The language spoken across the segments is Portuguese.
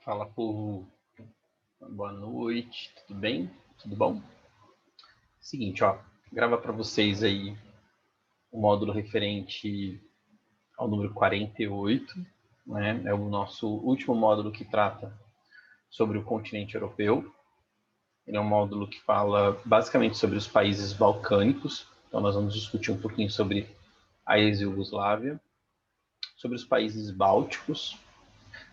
Fala, povo. Boa noite, tudo bem? Tudo bom? Seguinte, ó, grava para vocês aí o módulo referente ao número 48, né? É o nosso último módulo que trata sobre o continente europeu. Ele é um módulo que fala basicamente sobre os países balcânicos. Então nós vamos discutir um pouquinho sobre a ex-Yugoslávia, sobre os países bálticos,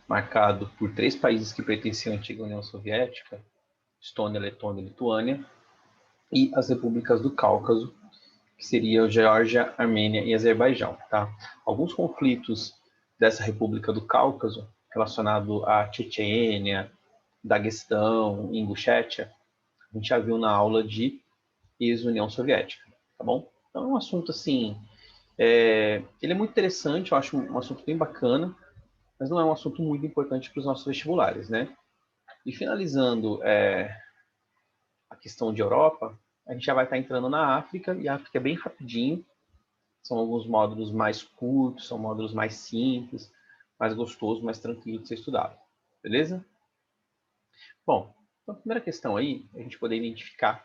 marcado por 3 países que pertenciam à antiga União Soviética: Estônia, Letônia e Lituânia, e as repúblicas do Cáucaso, que seriam Geórgia, Armênia e Azerbaijão. Tá? Alguns conflitos dessa república do Cáucaso, relacionado à Chechênia, Daguestão, Ingushétia, a gente já viu na aula de ex-União Soviética, tá bom? Então é um assunto assim, ele é muito interessante, eu acho um assunto bem bacana, mas não é um assunto muito importante para os nossos vestibulares, né? E finalizando a questão de Europa, a gente já vai estar entrando na África, e a África é bem rapidinho, são alguns módulos mais curtos, são módulos mais simples, mais gostosos, mais tranquilo de ser estudado, beleza? Bom, então a primeira questão aí, a gente poder identificar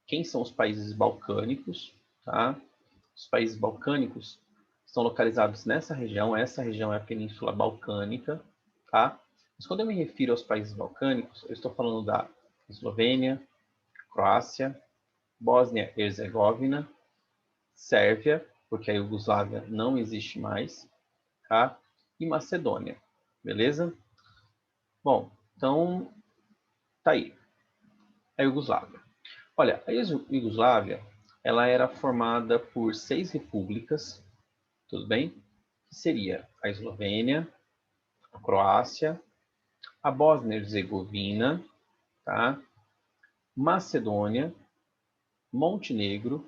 quem são os países balcânicos, tá? Os países balcânicos estão localizados nessa região, essa região é a Península Balcânica, tá? Mas quando eu me refiro aos países balcânicos, eu estou falando da Eslovênia, Croácia, Bósnia e Herzegovina, Sérvia, porque a Iugoslávia não existe mais, tá? E Macedônia, beleza? Bom, então tá aí, a Iugoslávia. Olha, a Iugoslávia, ela era formada por 6 repúblicas, tudo bem? Que seria a Eslovênia, a Croácia, a Bósnia e Herzegovina, tá? Macedônia, Montenegro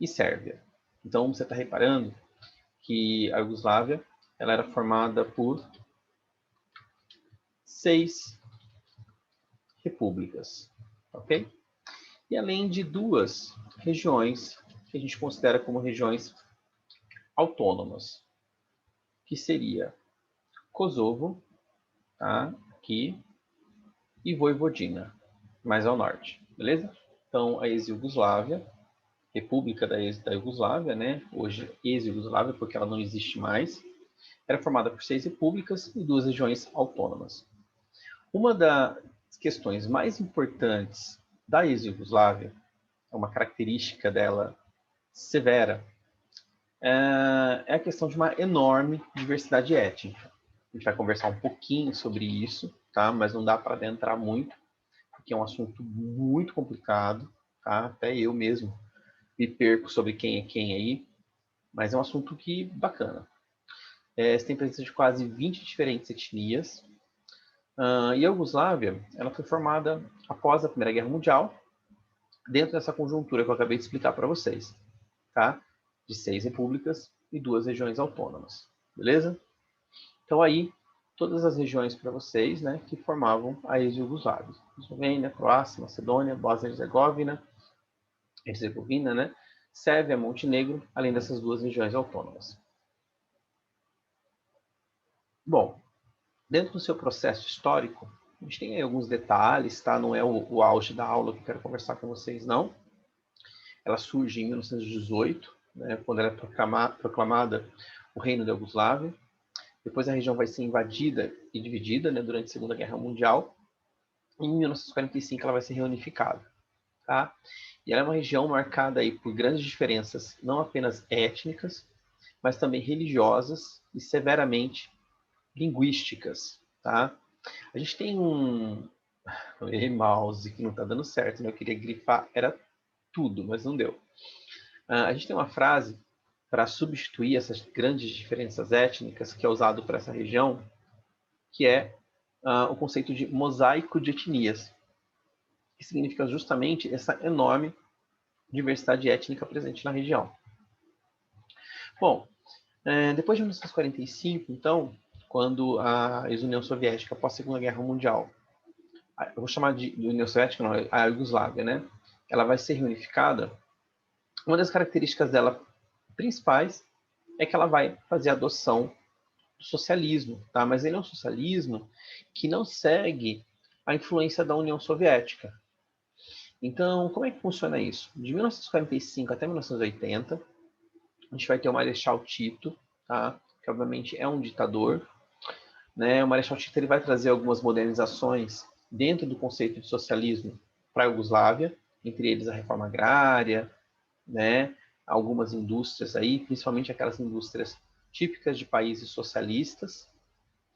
e Sérvia. Então você está reparando que a Iugoslávia ela era formada por 6 repúblicas, ok? E além de 2 regiões que a gente considera como regiões autônomas, que seria Kosovo, tá? Aqui, e Voivodina, mais ao norte, beleza? Então a ex-Iugoslávia, República da Iugoslávia, né? Hoje ex-Iugoslávia, porque ela não existe mais, era formada por 6 repúblicas e 2 regiões autônomas. Uma das questões mais importantes da ex-Iugoslávia, é uma característica dela severa, é a questão de uma enorme diversidade étnica. A gente vai conversar um pouquinho sobre isso, tá? Mas não dá para adentrar muito, porque é um assunto muito complicado, tá? Até eu mesmo me perco sobre quem é quem aí, mas é um assunto que bacana. Você tem presença de quase 20 diferentes etnias, e a Iugoslávia ela foi formada após a Primeira Guerra Mundial, dentro dessa conjuntura que eu acabei de explicar para vocês, tá? De 6 repúblicas e 2 regiões autônomas, beleza? Então aí, todas as regiões para vocês, né, que formavam a ex-Iugoslávia. Eslovênia, Croácia, Macedônia, Bósnia e Herzegovina, né? Sérvia, Montenegro, além dessas 2 regiões autônomas. Bom, dentro do seu processo histórico, a gente tem aí alguns detalhes, tá? Não é o auge da aula que eu quero conversar com vocês, não. Ela surge em 1918, né, quando ela é proclamada o Reino da Iugoslávia. Depois a região vai ser invadida e dividida, né, durante a Segunda Guerra Mundial. E em 1945 ela vai ser reunificada. Tá? E ela é uma região marcada aí por grandes diferenças, não apenas étnicas, mas também religiosas e severamente linguísticas. Tá? A gente tem um mouse que não está dando certo, né? Eu queria grifar, era tudo, mas não deu. A gente tem uma frase para substituir essas grandes diferenças étnicas que é usado para essa região, que é o conceito de mosaico de etnias, que significa justamente essa enorme diversidade étnica presente na região. Bom, depois de 1945, então, quando a ex-União Soviética, após a Segunda Guerra Mundial, eu vou chamar de União Soviética, não, a Iugoslávia, né? Ela vai ser reunificada. Uma das características dela principais é que ela vai fazer a adoção socialismo, tá? Mas ele é um socialismo que não segue a influência da União Soviética. Então, como é que funciona isso? De 1945 até 1980, a gente vai ter o Marechal Tito, tá? Que obviamente é um ditador, né? O Marechal Tito ele vai trazer algumas modernizações dentro do conceito de socialismo para a Iugoslávia, entre eles a reforma agrária, né? Algumas indústrias aí, principalmente aquelas indústrias típicas de países socialistas,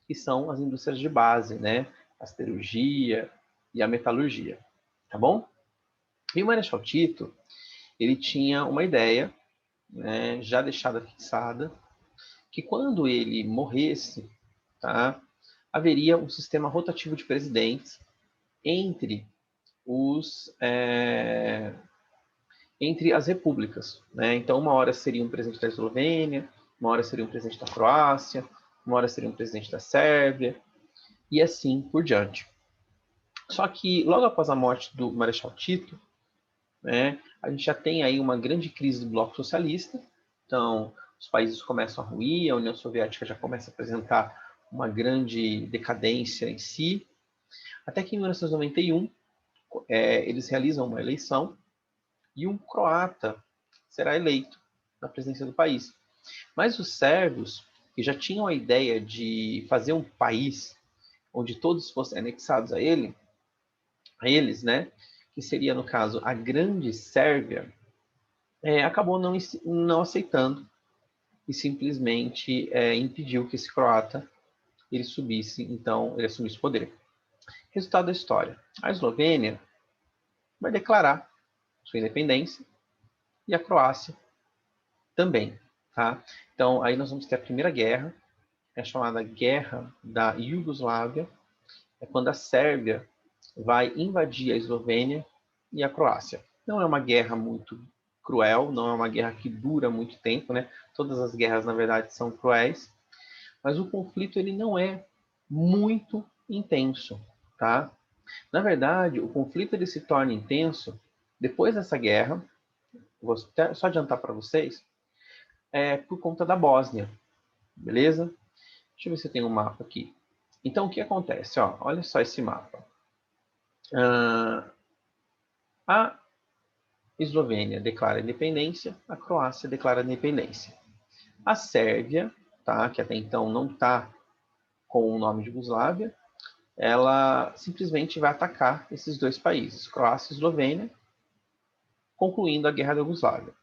que são as indústrias de base, né? A siderurgia e a metalurgia, tá bom? E o Marechal Tito, ele tinha uma ideia, né, já deixada fixada, que quando ele morresse, tá, haveria um sistema rotativo de presidentes entre entre as repúblicas, né? Então, uma hora seria um presidente da Eslovênia, uma hora seria um presidente da Croácia, uma hora seria um presidente da Sérvia, e assim por diante. Só que, logo após a morte do Marechal Tito, né, a gente já tem aí uma grande crise do bloco socialista, então os países começam a ruir, a União Soviética já começa a apresentar uma grande decadência em si, até que em 1991 eles realizam uma eleição e um croata será eleito na presidência do país. Mas os sérvios, que já tinham a ideia de fazer um país onde todos fossem anexados a eles, né, que seria, no caso, a Grande Sérvia, acabou não aceitando e simplesmente impediu que esse croata ele subisse, então, ele assumisse o poder. Resultado da história. A Eslovênia vai declarar sua independência e a Croácia também, tá? Então, aí nós vamos ter a Primeira Guerra, é chamada Guerra da Iugoslávia, é quando a Sérvia vai invadir a Eslovênia e a Croácia. Não é uma guerra muito cruel, não é uma guerra que dura muito tempo, né? Todas as guerras, na verdade, são cruéis, mas o conflito ele não é muito intenso, tá? Na verdade, o conflito ele se torna intenso depois dessa guerra. Vou só adiantar para vocês, por conta da Bósnia, beleza? Deixa eu ver se eu tenho um mapa aqui. Então, o que acontece? Ó, olha só esse mapa. A Eslovênia declara independência, a Croácia declara independência. A Sérvia, tá, que até então não está com o nome de Iugoslávia, ela simplesmente vai atacar esses dois países, Croácia e Eslovênia, concluindo a Guerra da Iugoslávia.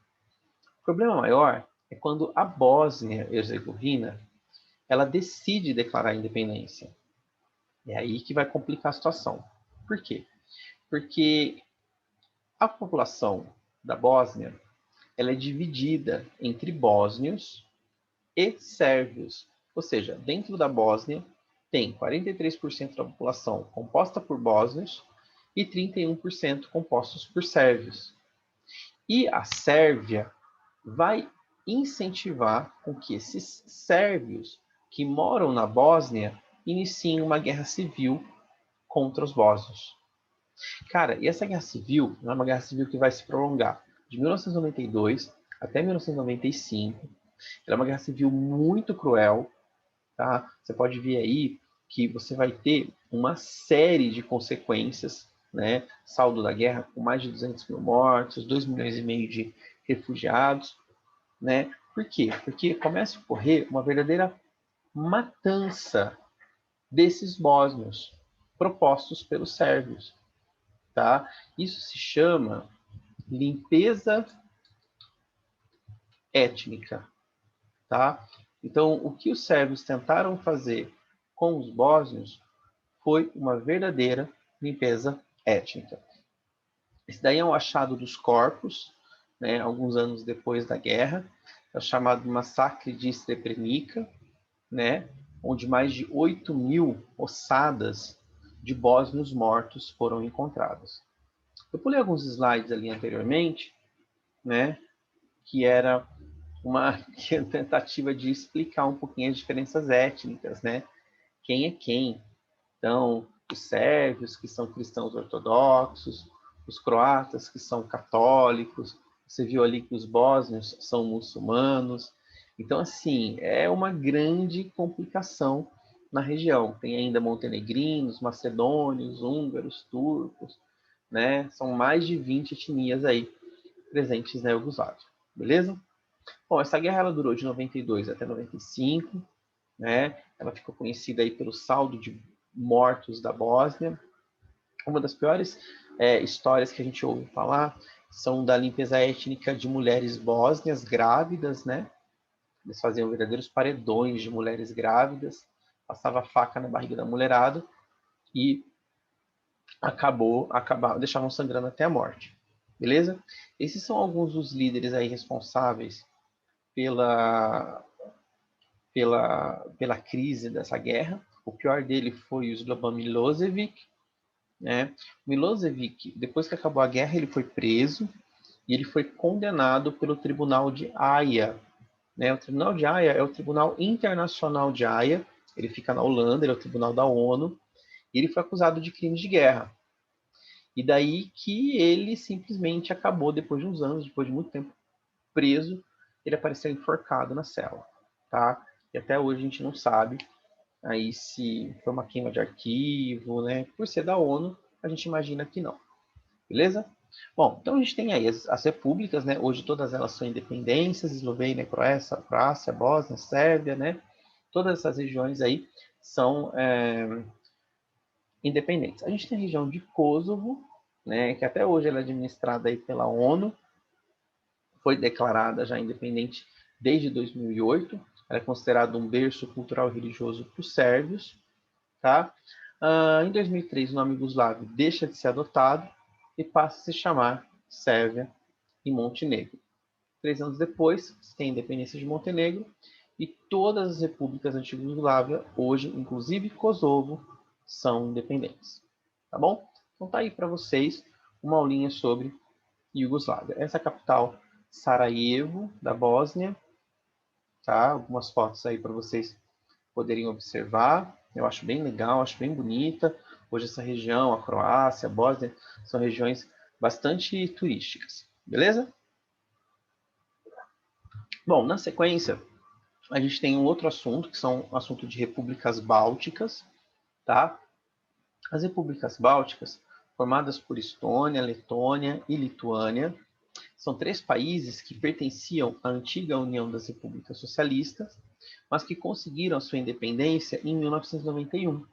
O problema maior é quando a Bósnia e Herzegovina ela decide declarar a independência. É aí que vai complicar a situação. Por quê? Porque a população da Bósnia ela é dividida entre bósnios e sérvios. Ou seja, dentro da Bósnia tem 43% da população composta por bósnios e 31% compostos por sérvios. E a Sérvia vai incentivar com que esses sérvios que moram na Bósnia iniciem uma guerra civil contra os bósnios. Cara, e essa guerra civil é uma guerra civil que vai se prolongar de 1992 até 1995. Ela é uma guerra civil muito cruel, tá? Você pode ver aí que você vai ter uma série de consequências, né? Saldo da guerra com mais de 200 mil mortos, 2 milhões e meio de refugiados, né? Por quê? Porque começa a ocorrer uma verdadeira matança desses bósnios propostos pelos sérvios, tá? Isso se chama limpeza étnica, tá? Então, o que os sérvios tentaram fazer com os bósnios foi uma verdadeira limpeza étnica. Esse daí é um achado dos corpos, né, alguns anos depois da guerra, é o chamado massacre de Srebrenica, né, onde mais de 8 mil ossadas de bósnios mortos foram encontradas. Eu pulei alguns slides ali anteriormente, né, que era uma tentativa de explicar um pouquinho as diferenças étnicas, né? Quem é quem? Então, os sérvios, que são cristãos ortodoxos, os croatas, que são católicos, você viu ali que os bósnios são muçulmanos. Então, assim, é uma grande complicação na região. Tem ainda montenegrinos, macedônios, húngaros, turcos, né? São mais de 20 etnias aí presentes na Iugoslávia, beleza? Bom, essa guerra ela durou de 92 até 95, né? Ela ficou conhecida aí pelo saldo de mortos da Bósnia. Uma das piores histórias que a gente ouve falar são da limpeza étnica de mulheres bósnias grávidas, né? Eles faziam verdadeiros paredões de mulheres grávidas, passava a faca na barriga da mulherada e deixavam sangrando até a morte. Beleza? Esses são alguns dos líderes aí responsáveis pela crise dessa guerra. O pior dele foi o Slobodan Milosevic, né? Milosevic, depois que acabou a guerra, ele foi preso e ele foi condenado pelo Tribunal de Haia. Né? O Tribunal de Haia é o Tribunal Internacional de Haia, ele fica na Holanda, ele é o Tribunal da ONU, e ele foi acusado de crimes de guerra. E daí que ele simplesmente acabou, depois de uns anos, depois de muito tempo preso, ele apareceu enforcado na cela, tá? E até hoje a gente não sabe aí se foi uma queima de arquivo, né? Por ser da ONU, a gente imagina que não, beleza? Bom, então a gente tem aí as repúblicas, né? Hoje todas elas são independências, Eslovênia, Croácia, Bósnia, Sérvia, né? Todas essas regiões aí são independentes. A gente tem a região de Kosovo, né? Que até hoje ela é administrada aí pela ONU, foi declarada já independente desde 2008. Ela é considerada um berço cultural e religioso para os sérvios, tá? Em 2003, o nome Iugoslávia deixa de ser adotado e passa a se chamar Sérvia e Montenegro. 3 anos depois, se tem a independência de Montenegro e todas as repúblicas antigas Iugoslávia, hoje, inclusive Kosovo, são independentes. Tá bom? Então tá aí para vocês uma aulinha sobre Iugoslávia. Essa é a capital Sarajevo, da Bósnia. Tá? Algumas fotos aí para vocês poderem observar. Eu acho bem legal, acho bem bonita. Hoje essa região, a Croácia, a Bósnia, são regiões bastante turísticas. Beleza? Bom, na sequência, a gente tem um outro assunto, que são o assunto de repúblicas bálticas, tá? As repúblicas bálticas, formadas por Estônia, Letônia e Lituânia, são 3 países que pertenciam à antiga União das Repúblicas Socialistas, mas que conseguiram a sua independência em 1991.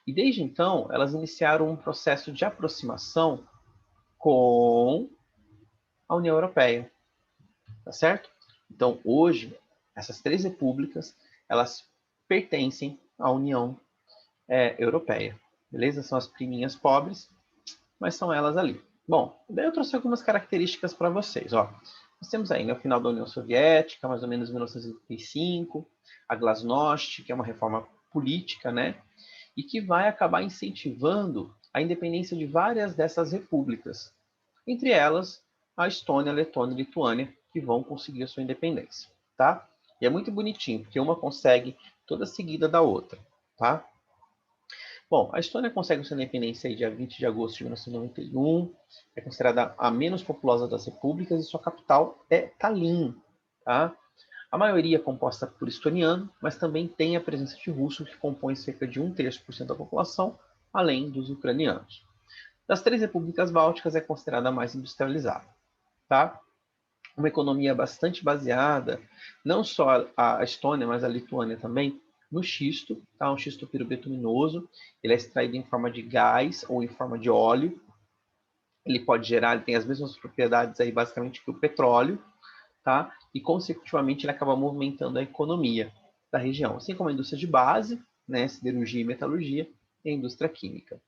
E desde então, elas iniciaram um processo de aproximação com a União Europeia, tá certo? Então, hoje, essas 3 repúblicas, elas pertencem à União Europeia, beleza? São as priminhas pobres, mas são elas ali. Bom, daí eu trouxe algumas características para vocês, ó. Nós temos aí, no final da União Soviética, mais ou menos 1985, a Glasnost, que é uma reforma política, né? E que vai acabar incentivando a independência de várias dessas repúblicas. Entre elas, a Estônia, a Letônia e a Lituânia, que vão conseguir a sua independência, tá? E é muito bonitinho, porque uma consegue toda seguida da outra, tá? Bom, a Estônia consegue sua independência aí dia 20 de agosto de 1991, é considerada a menos populosa das repúblicas e sua capital é Tallinn, tá? A maioria é composta por estoniano, mas também tem a presença de russo, que compõe cerca de 1/3% da população, além dos ucranianos. Das 3 repúblicas bálticas, é considerada a mais industrializada. Tá? Uma economia bastante baseada, não só a Estônia, mas a Lituânia também, no xisto, tá? Um xisto pirobituminose. Ele é extraído em forma de gás ou em forma de óleo. Ele pode gerar, ele tem as mesmas propriedades aí basicamente que o petróleo, tá? E consecutivamente ele acaba movimentando a economia da região, assim como a indústria de base, né, siderurgia e metalurgia, e a indústria química.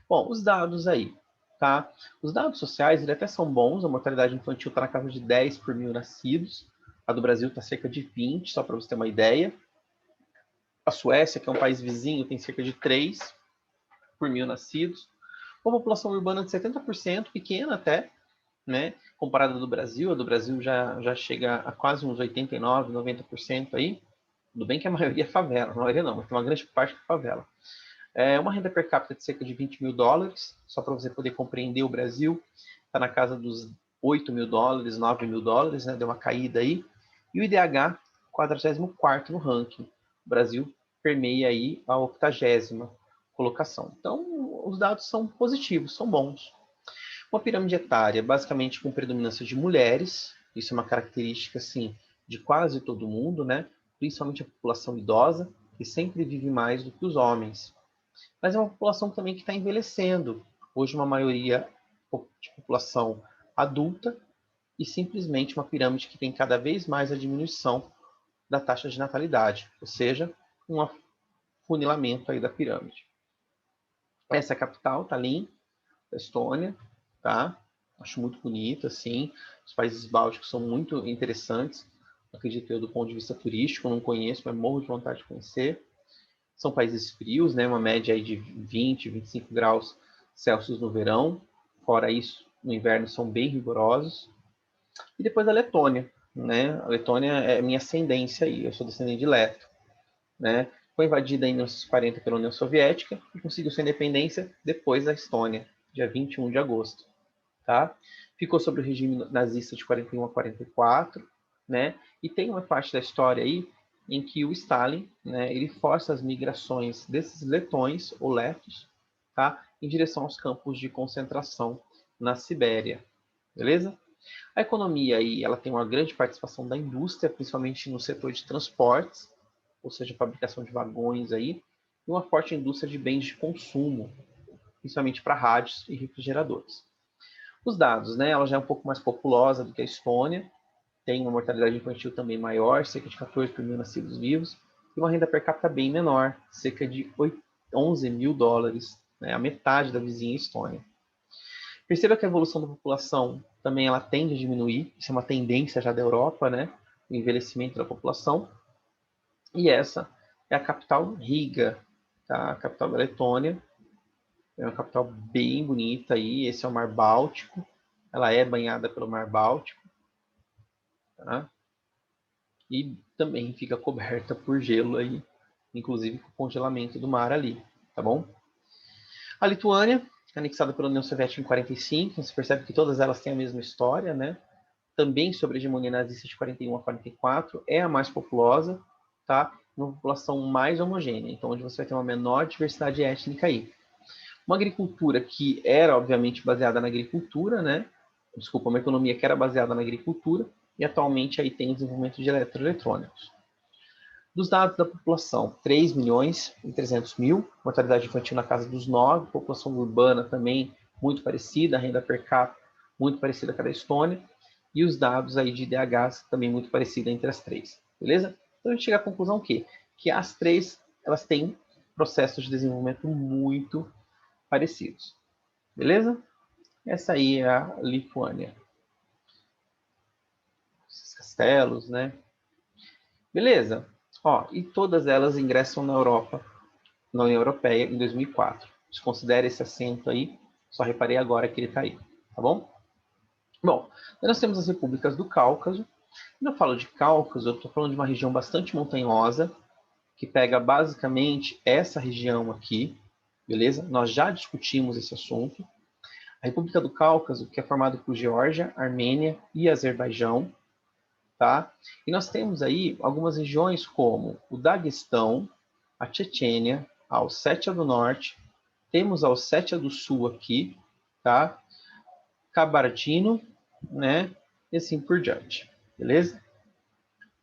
Bom, os dados aí, tá? Os dados sociais, eles até são bons, a mortalidade infantil está na casa de 10 por mil nascidos, a do Brasil está cerca de 20, só para você ter uma ideia. A Suécia, que é um país vizinho, tem cerca de 3 por mil nascidos. Uma população urbana de 70%, pequena até, né? Comparada do Brasil, a do Brasil já chega a quase uns 89, 90% aí. Tudo bem que a maioria é favela, a maioria não, mas tem uma grande parte que é favela. É uma renda per capita de cerca de 20 mil dólares, só para você poder compreender o Brasil, está na casa dos 8 mil dólares, 9 mil dólares, né? Deu uma caída aí. E o IDH 44º no ranking. O Brasil permeia aí a 80ª colocação. Então, os dados são positivos, são bons. Uma pirâmide etária, basicamente com predominância de mulheres, isso é uma característica, assim, de quase todo mundo, né? Principalmente a população idosa, que sempre vive mais do que os homens. Mas é uma população também que está envelhecendo. Hoje, uma maioria de população adulta e simplesmente uma pirâmide que tem cada vez mais a diminuição da taxa de natalidade, ou seja, um afunilamento aí da pirâmide. Essa é a capital, Tallinn, da Estônia, tá? Acho muito bonita, assim. Os países bálticos são muito interessantes, acredito eu, do ponto de vista turístico, não conheço, mas morro de vontade de conhecer. São países frios, né? Uma média aí de 20, 25 graus Celsius no verão. Fora isso, no inverno são bem rigorosos. E depois a Letônia, né? A Letônia é minha ascendência aí, eu sou descendente de leto, né? Foi invadida em 1940 pela União Soviética e conseguiu sua independência depois da Estônia, dia 21 de agosto, tá? Ficou sob o regime nazista de 41 a 44, né? E tem uma parte da história aí em que o Stalin, né, ele força as migrações desses letões ou letos, tá? Em direção aos campos de concentração na Sibéria, beleza? A economia aí, ela tem uma grande participação da indústria, principalmente no setor de transportes, ou seja, fabricação de vagões aí, e uma forte indústria de bens de consumo, principalmente para rádios e refrigeradores. Os dados, né? Ela já é um pouco mais populosa do que a Estônia, tem uma mortalidade infantil também maior, cerca de 14 por mil nascidos vivos, e uma renda per capita bem menor, cerca de 11 mil dólares, né? A metade da vizinha Estônia. Perceba que a evolução da população também ela tende a diminuir, isso é uma tendência já da Europa, né? O envelhecimento da população. E essa é a capital Riga, tá? A capital da Letônia. É uma capital bem bonita aí, esse é o Mar Báltico. Ela é banhada pelo Mar Báltico, tá? E também fica coberta por gelo aí, inclusive com o congelamento do mar ali, tá bom? A Lituânia, anexada pela União Soviética em 45, você percebe que todas elas têm a mesma história, né? Também sobre a hegemonia nazista de 41 a 44, é a mais populosa, tá? Uma população mais homogênea, então onde você vai ter uma menor diversidade étnica aí. Uma agricultura que era, obviamente, baseada na agricultura, né? Desculpa, uma economia que era baseada na agricultura, e atualmente aí tem o desenvolvimento de eletroeletrônicos. Dos dados da população, 3 milhões e 300 mil, mortalidade infantil na casa dos 9, população urbana também muito parecida, renda per capita muito parecida com a da Estônia, e os dados aí de IDHs também muito parecida entre as três, beleza? Então a gente chega à conclusão que as três, elas têm processos de desenvolvimento muito parecidos, beleza? Essa aí é a Lituânia. Esses castelos, né? Beleza? Ó, e todas elas ingressam na Europa, na União Europeia, em 2004. Desconsidere esse acento aí, só reparei agora que ele está aí, tá bom? Bom, nós temos as repúblicas do Cáucaso. Quando eu falo de Cáucaso, eu estou falando de uma região bastante montanhosa, que pega basicamente essa região aqui, beleza? Nós já discutimos esse assunto. A República do Cáucaso, que é formada por Geórgia, Armênia e Azerbaijão, tá? E nós temos aí algumas regiões como o Daguestão, a Chechênia, a Ossétia do Norte, temos a Ossétia do Sul aqui, tá? Kabardino, né? E assim por diante, beleza?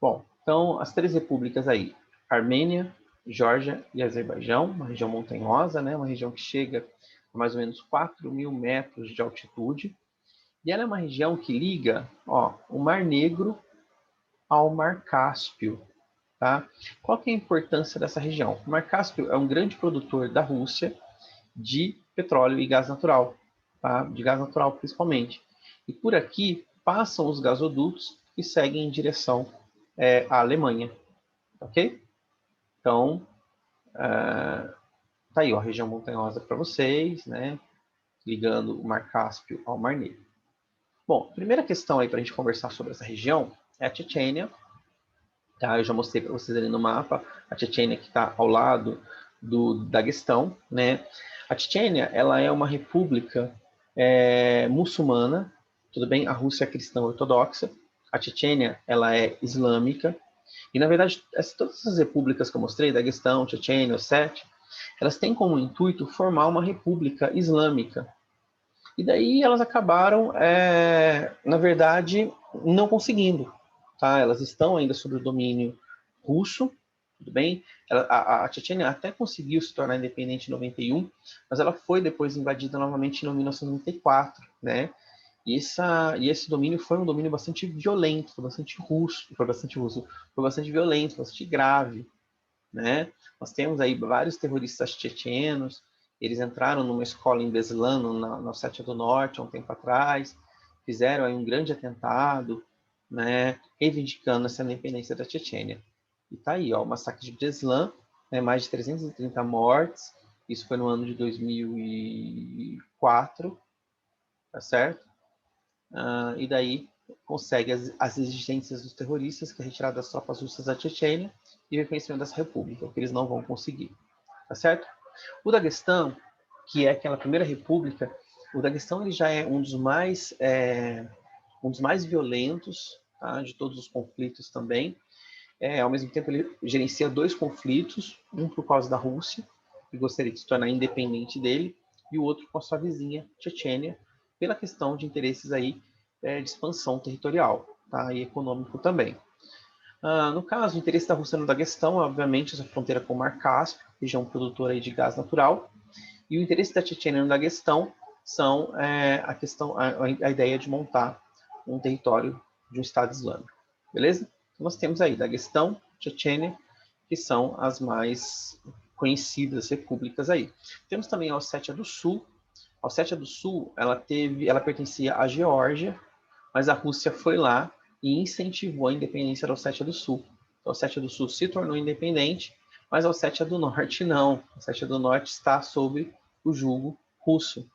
Bom, então as três repúblicas aí, Armênia, Geórgia e Azerbaijão, uma região montanhosa, né? Uma região que chega a mais ou menos 4.000 metros de altitude, e ela é uma região que liga, ó, o Mar Negro ao Mar Cáspio, tá? Qual que é a importância dessa região? O Mar Cáspio é um grande produtor da Rússia de petróleo e gás natural, tá? De gás natural principalmente. E por aqui passam os gasodutos que seguem em direção à Alemanha, ok? Então, tá aí ó, a região montanhosa para vocês, né? Ligando o Mar Cáspio ao Mar Negro. Bom, a primeira questão aí para a gente conversar sobre essa região é a Chechênia. Tá? Eu já mostrei para vocês ali no mapa a Chechênia que está ao lado do Daguestão, né? A Chechênia, ela é uma república muçulmana, tudo bem? A Rússia é cristã ortodoxa, a Chechênia, ela é islâmica, E, na verdade, todas essas repúblicas que eu mostrei, Daguestão, Chechênia, Ossétia, elas têm como intuito formar uma república islâmica. E daí elas acabaram, na verdade, não conseguindo. Tá? Elas estão ainda sob o domínio russo, tudo bem? A Chechênia até conseguiu se tornar independente em 91, mas ela foi depois invadida novamente em 1994, né? E esse domínio foi um domínio bastante violento, foi bastante violento, bastante grave, né? Nós temos aí vários terroristas chechenos, eles entraram numa escola em Beslan, na Ossétia do Norte, há um tempo atrás, fizeram aí um grande atentado, né, reivindicando essa independência da Chechênia. E tá aí, ó, o massacre de Beslan, né, mais de 330 mortes, isso foi no ano de 2004, tá certo? E daí consegue as exigências dos terroristas, que é retirar das tropas russas da Chechênia e o reconhecimento dessa república, o que eles não vão conseguir, tá certo? O Daguestão, que é aquela primeira república, o Daguestão ele já é um dos mais violentos, tá, de todos os conflitos também. Ao mesmo tempo, ele gerencia 2 conflitos, um por causa da Rússia, que gostaria de se tornar independente dele, e o outro com a sua vizinha, Chechênia, pela questão de interesses aí, de expansão territorial, tá, e econômico também. No caso, o interesse da Rússia no Daguestão é, obviamente, essa fronteira com o Mar Cáspio, região produtora aí de gás natural, e o interesse da Chechênia no Daguestão são a ideia de montar um território de um Estado Islâmico. Beleza? Então, nós temos aí Daguestão, Chechênia, que são as mais conhecidas repúblicas aí. Temos também a Ossétia do Sul. A Ossétia do Sul, ela pertencia à Geórgia, mas a Rússia foi lá e incentivou a independência da Ossétia do Sul. A Ossétia do Sul se tornou independente, mas a Ossétia do Norte não. A Ossétia do Norte está sob o jugo russo.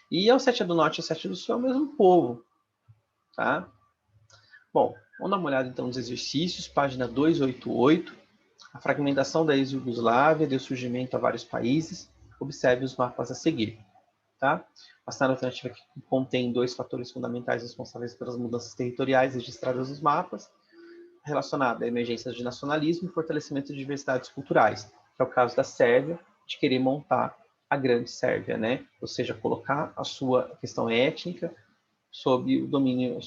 E a Ossétia do Norte e a Ossétia do Sul é o mesmo povo, tá? Bom, vamos dar uma olhada então nos exercícios, página 288. A fragmentação da ex-Yugoslávia deu surgimento a vários países. Observe os mapas a seguir, tá? A cenário alternativa aqui contém 2 fatores fundamentais responsáveis pelas mudanças territoriais registradas nos mapas, relacionada à emergência de nacionalismo e fortalecimento de diversidades culturais, que é o caso da Sérvia, de querer montar a grande Sérvia, né? Ou seja, colocar a sua questão étnica sob o domínio,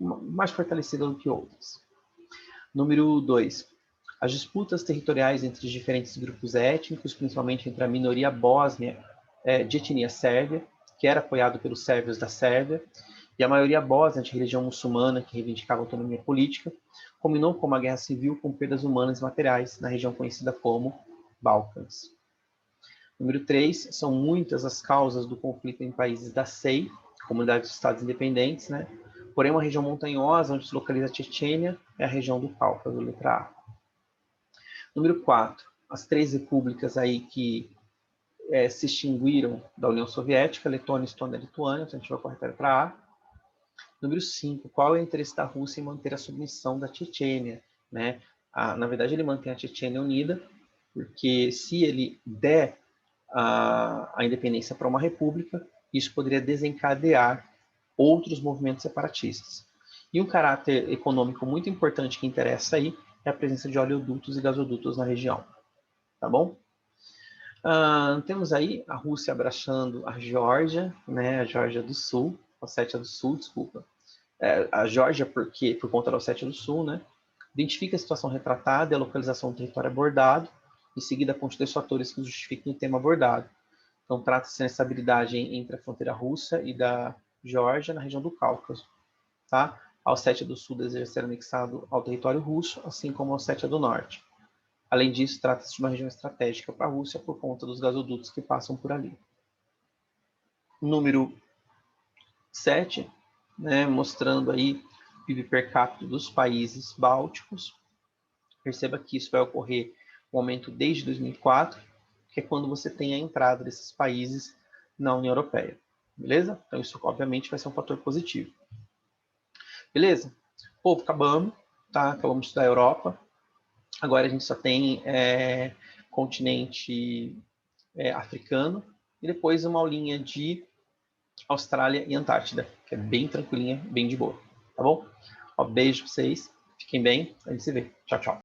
mais fortalecida do que outras. Número 2. As disputas territoriais entre diferentes grupos étnicos, principalmente entre a minoria bósnia de etnia sérvia, que era apoiado pelos sérvios da Sérvia, e a maioria bósnia de religião muçulmana, que reivindicava autonomia política, combinou com uma guerra civil com perdas humanas e materiais na região conhecida como Balcãs. Número 3, são muitas as causas do conflito em países da CEI, Comunidade dos Estados Independentes, né? Porém, uma região montanhosa onde se localiza a Chechênia é a região do Cáucaso, letra A. Número 4, as 3 repúblicas aí que se extinguiram da União Soviética, Letônia, Estônia e Lituânia, então a gente vai correr para a letra A. Número 5, qual é o interesse da Rússia em manter a submissão da Chechênia? Né? Na verdade, ele mantém a Chechênia unida, porque se ele der a independência para uma república, isso poderia desencadear outros movimentos separatistas. E um caráter econômico muito importante que interessa aí é a presença de oleodutos e gasodutos na região. Tá bom? Temos aí a Rússia abraçando a Geórgia, né, a Geórgia do Sul, a Ossétia do Sul, desculpa. A Geórgia por conta da Ossétia do Sul, né? Identifica a situação retratada e a localização do território abordado, em seguida aponta 2 fatores que justificam o tema abordado. Então, trata-se da estabilidade entre a fronteira russa e da Geórgia na região do Cáucaso. Tá? A Ossétia do Sul deseja ser anexado ao território russo, assim como a Ossétia do Norte. Além disso, trata-se de uma região estratégica para a Rússia por conta dos gasodutos que passam por ali. Número 7, né, mostrando aí o PIB per capita dos países bálticos. Perceba que isso vai ocorrer um aumento desde 2004, que é quando você tem a entrada desses países na União Europeia. Beleza? Então isso, obviamente, vai ser um fator positivo. Beleza? Povo, acabamos, tá? Acabamos de estudar a Europa. Agora a gente só tem continente africano e depois uma aulinha de Austrália e Antártida, que é bem tranquilinha, bem de boa. Tá bom? Ó, beijo pra vocês. Fiquem bem, a gente se vê. Tchau, tchau.